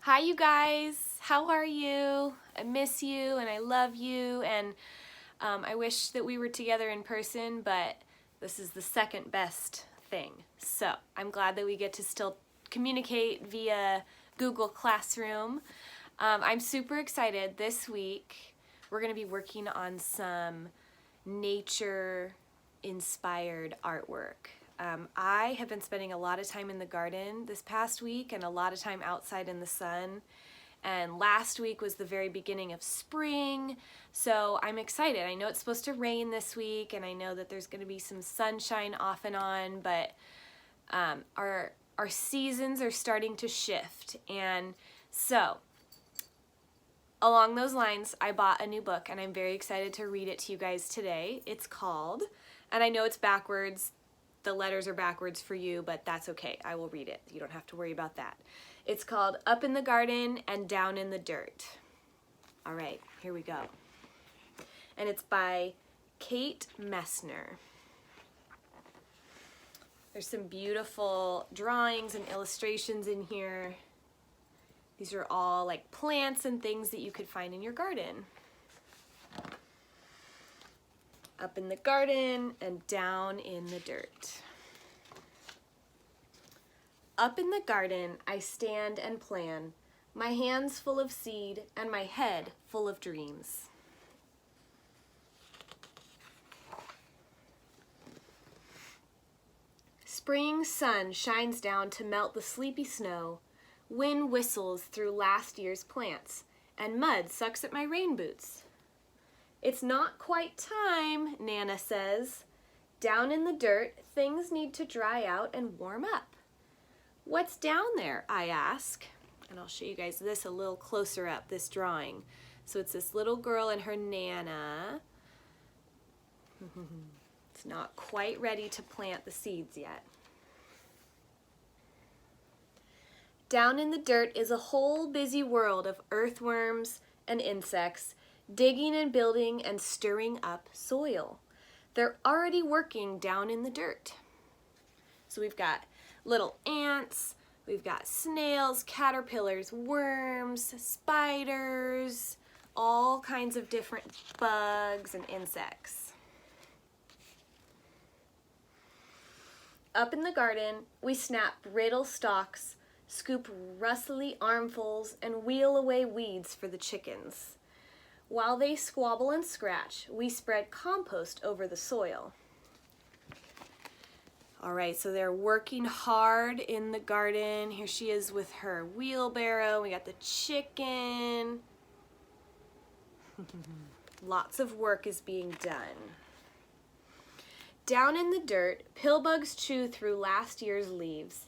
Hi you guys, how are you? I miss you and I love you, and I wish that we were together in person, but this is the second best thing. So I'm glad that we get to still communicate via Google Classroom. I'm super excited. This week we're going to be working on some nature inspired artwork. I have been spending a lot of time in the garden this past week and a lot of time outside in the sun. And last week was the very beginning of spring, so I'm excited. I know it's supposed to rain this week, and I know that there's going to be some sunshine off and on, but our seasons are starting to shift. And so along those lines, I bought a new book, and I'm very excited to read it to you guys today. It's called, and I know it's backwards, the letters are backwards for you, but that's okay. I will read it. You don't have to worry about that. It's called Up in the Garden and Down in the Dirt. All right, here we go. And it's by Kate Messner. There's some beautiful drawings and illustrations in here. These are all like plants and things that you could find in your garden. Up in the garden and down in the dirt. Up in the garden I stand and plan, my hands full of seed and my head full of dreams. Spring sun shines down to melt the sleepy snow. Wind whistles through last year's plants, and mud sucks at my rain boots. It's not quite time, Nana says. Down in the dirt, things need to dry out and warm up. What's down there, I ask. And I'll show you guys this a little closer up, this drawing. So it's this little girl and her Nana. It's not quite ready to plant the seeds yet. Down in the dirt is a whole busy world of earthworms and insects, digging and building and stirring up soil. They're already working down in the dirt. So we've got little ants, we've got snails, caterpillars, worms, spiders, all kinds of different bugs and insects. Up in the garden, we snap brittle stalks, scoop rustly armfuls, and wheel away weeds for the chickens. While they squabble and scratch, we spread compost over the soil. All right, so they're working hard in the garden. Here she is with her wheelbarrow. We got the chicken. Lots of work is being done. Down in the dirt, pillbugs chew through last year's leaves.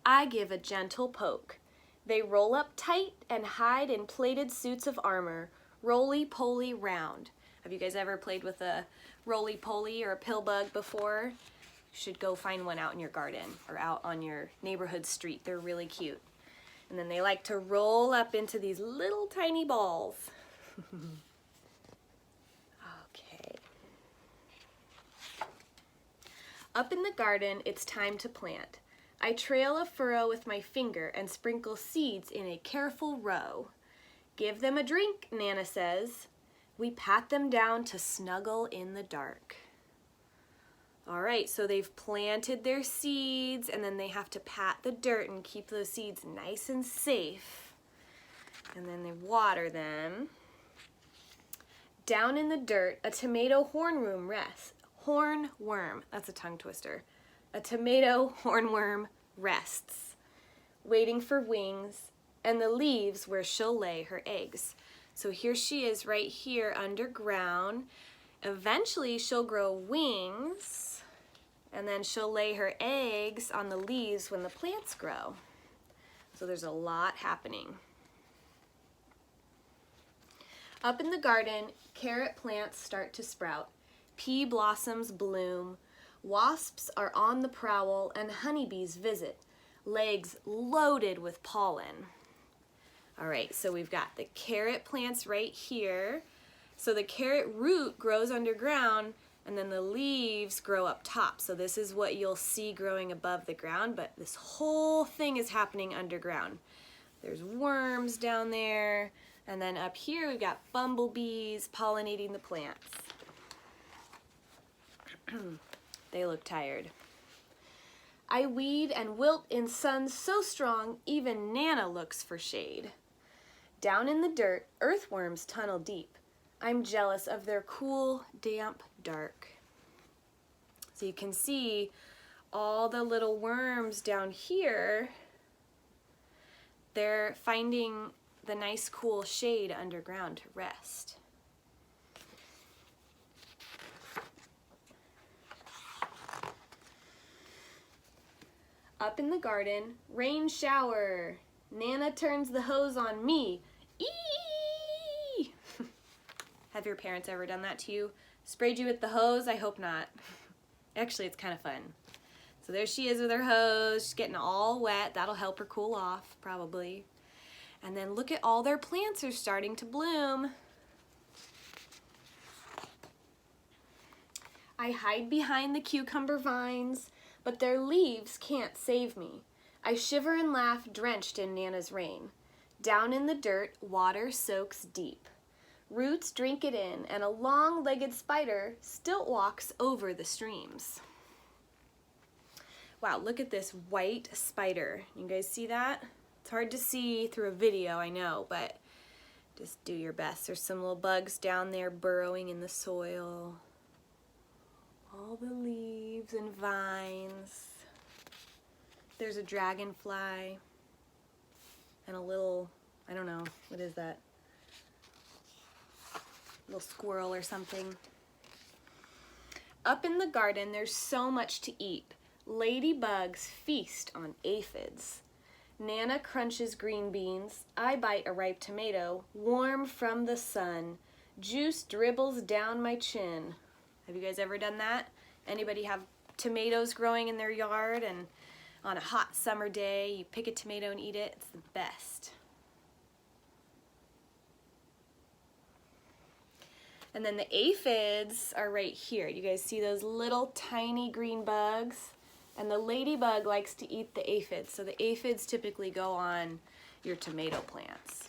I give a gentle poke. They roll up tight and hide in plated suits of armor, roly-poly round. Have you guys ever played with a roly-poly or a pillbug before? You should go find one out in your garden or out on your neighborhood street. They're really cute. And then they like to roll up into these little tiny balls. Okay. Up in the garden, it's time to plant. I trail a furrow with my finger and sprinkle seeds in a careful row. Give them a drink, Nana says. We pat them down to snuggle in the dark. All right, so they've planted their seeds, and then they have to pat the dirt and keep those seeds nice and safe. And then they water them. Down in the dirt, a tomato hornworm rests. Hornworm, that's a tongue twister. A tomato hornworm rests, waiting for wings and the leaves where she'll lay her eggs. So here she is right here underground. Eventually she'll grow wings, and then she'll lay her eggs on the leaves when the plants grow. So there's a lot happening. Up in the garden, carrot plants start to sprout. Pea blossoms bloom. Wasps are on the prowl and honeybees visit, legs loaded with pollen. All right, so we've got the carrot plants right here. So the carrot root grows underground, and then the leaves grow up top. So this is what you'll see growing above the ground, but this whole thing is happening underground. There's worms down there. And then up here we've got bumblebees pollinating the plants. They look tired. I weed and wilt in sun so strong, even Nana looks for shade. Down in the dirt, earthworms tunnel deep. I'm jealous of their cool, damp dark. So you can see all the little worms down here. They're finding the nice cool shade underground to rest. Up in the garden, rain shower. Nana turns the hose on me. Eee! Have your parents ever done that to you? Sprayed you with the hose? I hope not. Actually, it's kind of fun. So there she is with her hose. She's getting all wet. That'll help her cool off, probably. And then look at all their plants are starting to bloom. I hide behind the cucumber vines, but their leaves can't save me. I shiver and laugh, drenched in Nana's rain. Down in the dirt, water soaks deep. Roots drink it in, and a long-legged spider stilt walks over the streams. Wow, look at this white spider. You guys see that? It's hard to see through a video, I know, but just do your best. There's some little bugs down there burrowing in the soil. All the leaves and vines. There's a dragonfly and a little, I don't know, what is that? Little squirrel or something. Up in the garden, there's so much to eat. Ladybugs feast on aphids. Nana crunches green beans. I bite a ripe tomato, warm from the sun. Juice dribbles down my chin. Have you guys ever done that? Anybody have tomatoes growing in their yard, and on a hot summer day you pick a tomato and eat it? It's the best. And then the aphids are right here. You guys see those little tiny green bugs? And the ladybug likes to eat the aphids. So the aphids typically go on your tomato plants.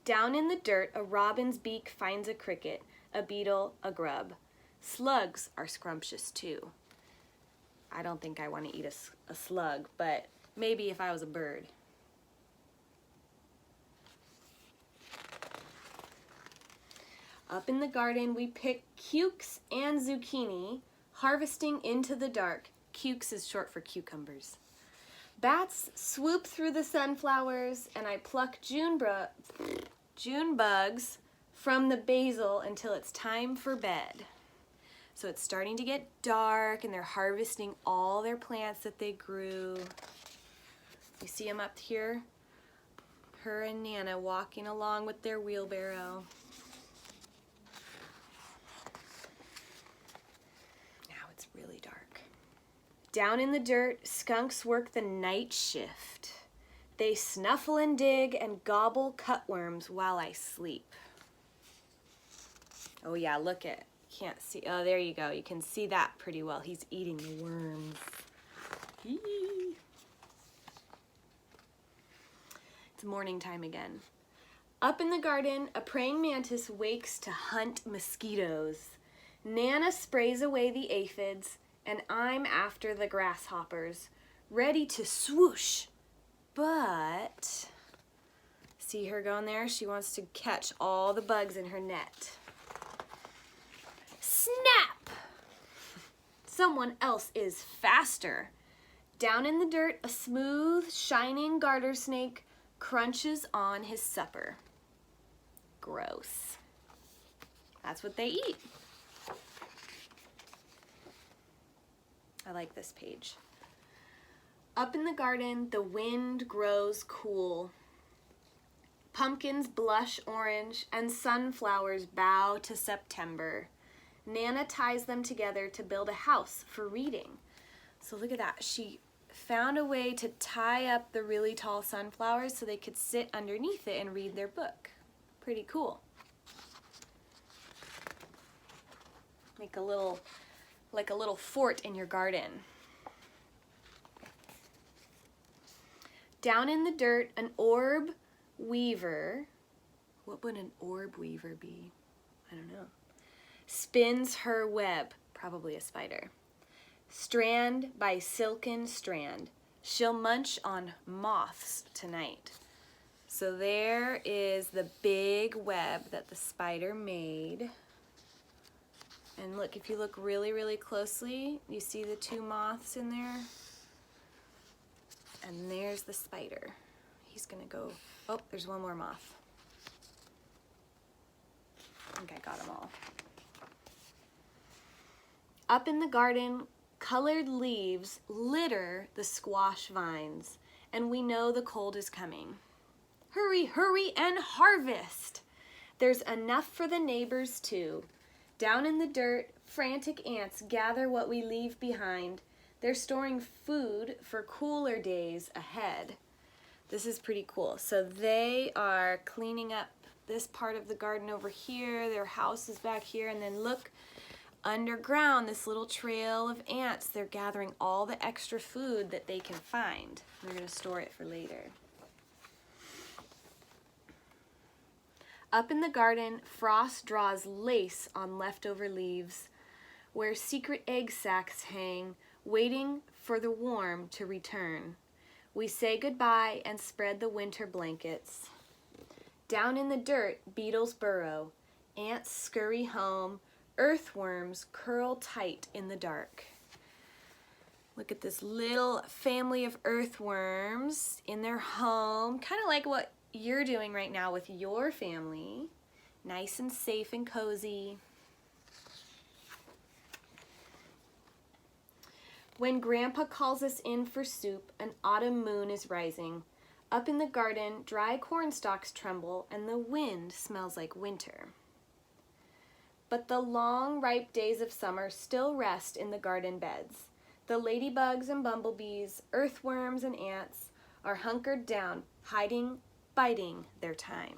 Down in the dirt, a robin's beak finds a cricket, a beetle, a grub. Slugs are scrumptious too. I don't think I want to eat a slug, but maybe if I was a bird. Up in the garden, we pick cukes and zucchini, harvesting into the dark. Cukes is short for cucumbers. Bats swoop through the sunflowers, and I pluck June bugs from the basil until it's time for bed. So it's starting to get dark, and they're harvesting all their plants that they grew. You see them up here? Her and Nana walking along with their wheelbarrow. Really dark. Down in the dirt, skunks work the night shift. They snuffle and dig and gobble cutworms while I sleep. Oh yeah, look at, can't see, oh there you go, you can see that pretty well. He's eating the worms. Eee. It's morning time again. Up in the garden, a praying mantis wakes to hunt mosquitoes. Nana sprays away the aphids, and I'm after the grasshoppers, ready to swoosh. But, see her going there? She wants to catch all the bugs in her net. Snap! Someone else is faster. Down in the dirt, a smooth, shining garter snake crunches on his supper. Gross. That's what they eat. I like this page. Up in the garden, the wind grows cool. Pumpkins blush orange and sunflowers bow to September. Nana ties them together to build a house for reading. So look at that. She found a way to tie up the really tall sunflowers so they could sit underneath it and read their book. Pretty cool. Make a little, like a little fort in your garden. Down in the dirt, an orb weaver, what would an orb weaver be? I don't know. Spins her web, probably a spider. Strand by silken strand, she'll munch on moths tonight. So there is the big web that the spider made. And look, if you look really, really closely, you see the two moths in there? And there's the spider. He's gonna go, oh, there's one more moth. I think I got them all. Up in the garden, colored leaves litter the squash vines, and we know the cold is coming. Hurry, hurry, and harvest! There's enough for the neighbors too. Down in the dirt, frantic ants gather what we leave behind. They're storing food for cooler days ahead. This is pretty cool. So they are cleaning up this part of the garden over here. Their house is back here, and then look underground, this little trail of ants. They're gathering all the extra food that they can find. They're gonna store it for later. Up in the garden, frost draws lace on leftover leaves, where secret egg sacs hang, waiting for the warm to return. We say goodbye and spread the winter blankets. Down in the dirt, beetles burrow, ants scurry home, earthworms curl tight in the dark. Look at this little family of earthworms in their home, kind of like what you're doing right now with your family. Nice and safe and cozy. When Grandpa calls us in for soup, an autumn moon is rising. Up in the garden, dry corn stalks tremble and the wind smells like winter. But the long, ripe days of summer still rest in the garden beds. The ladybugs and bumblebees, earthworms and ants are hunkered down, hiding, biding their time.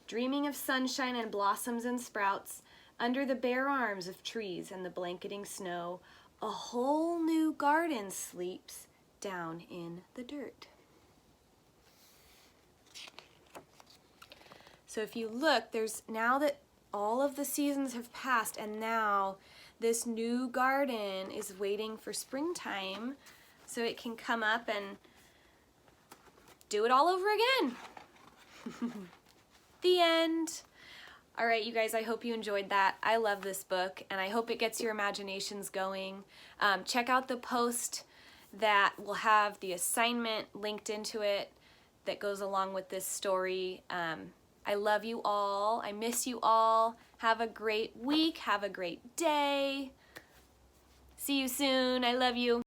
Dreaming of sunshine and blossoms and sprouts, under the bare arms of trees and the blanketing snow, a whole new garden sleeps down in the dirt. So if you look, there's now that all of the seasons have passed, and now this new garden is waiting for springtime so it can come up and do it all over again. The end. All right, you guys, I hope you enjoyed that. I love this book, and I hope it gets your imaginations going. Check out the post that will have the assignment linked into it that goes along with this story. I love you all. I miss you all. Have a great week. Have a great day. See you soon. I love you.